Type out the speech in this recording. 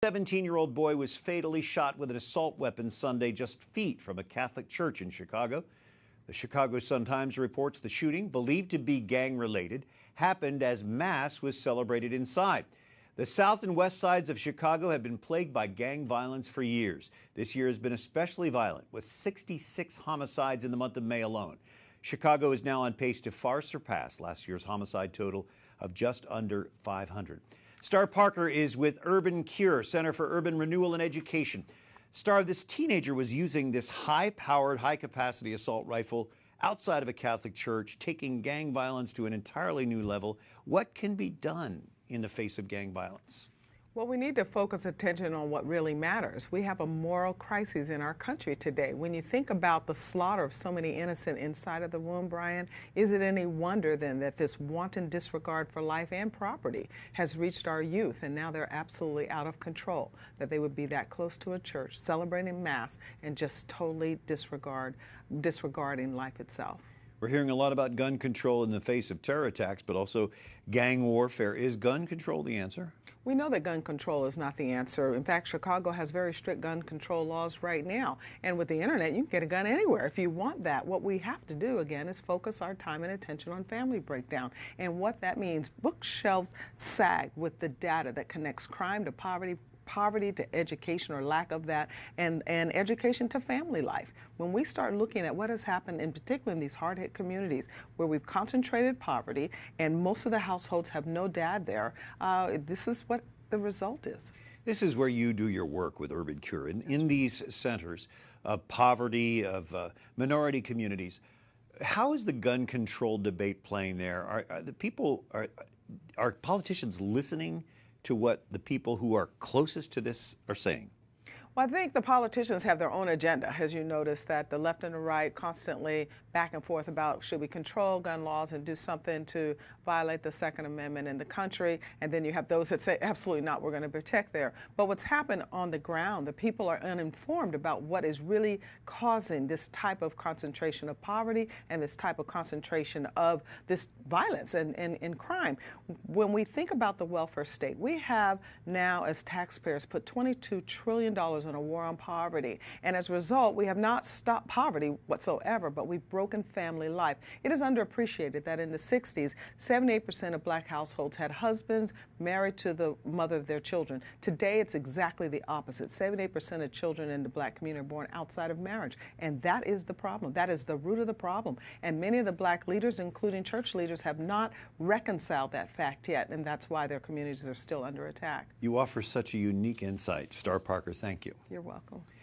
17-year-old boy was fatally shot with an assault weapon Sunday just feet from a Catholic church in Chicago. The Chicago Sun-Times reports the shooting, believed to be gang-related, happened as Mass was celebrated inside. The south and west sides of Chicago have been plagued by gang violence for years. This year has been especially violent, with 66 homicides in the month of May alone. Chicago is now on pace to far surpass last year's homicide total of just under 500. Star Parker is with Urban Cure, Center for Urban Renewal and Education. Star, this teenager was using this high-powered, high-capacity assault rifle outside of a Catholic church, taking gang violence to an entirely new level. What can be done in the face of gang violence? Well, we need to focus attention on what really matters. We have a moral crisis in our country today. When you think about the slaughter of so many innocent inside of the womb, Brian, is it any wonder then that this wanton disregard for life and property has reached our youth, and now they're absolutely out of control, that they would be that close to a church, celebrating Mass, and just totally disregarding life itself? We're hearing a lot about gun control in the face of terror attacks, but also gang warfare. Is gun control the answer? We know that gun control is not the answer. In fact, Chicago has very strict gun control laws right now. And with the internet, you can get a gun anywhere if you want that. What we have to do, again, is focus our time and attention on family breakdown. And what that means, bookshelves sag with the data that connects crime to poverty to education or lack of that, and education to family life. When we start looking at what has happened, in particular in these hard-hit communities where we've concentrated poverty and most of the households have no dad there, this is what the result is. This is where you do your work with Urban Cure. In these centers of poverty, of minority communities, how is the gun control debate playing there? Are politicians listening to what the people who are closest to this are saying? Well, I think the politicians have their own agenda, as you notice that the left and the right constantly back and forth about should we control gun laws and do something to violate the Second Amendment in the country, and then you have those that say absolutely not, we're going to protect there. But what's happened on the ground, the people are uninformed about what is really causing this type of concentration of poverty and this type of concentration of this violence and crime. When we think about the welfare state, we have now as taxpayers put $22 trillion in a war on poverty. And as a result, we have not stopped poverty whatsoever, but we've broken family life. It is underappreciated that in the 60s, 78% of black households had husbands married to the mother of their children. Today, it's exactly the opposite. 78% of children in the black community are born outside of marriage. And that is the problem. That is the root of the problem. And many of the black leaders, including church leaders, have not reconciled that fact yet. And that's why their communities are still under attack. You offer such a unique insight. Star Parker, thank you. You're welcome.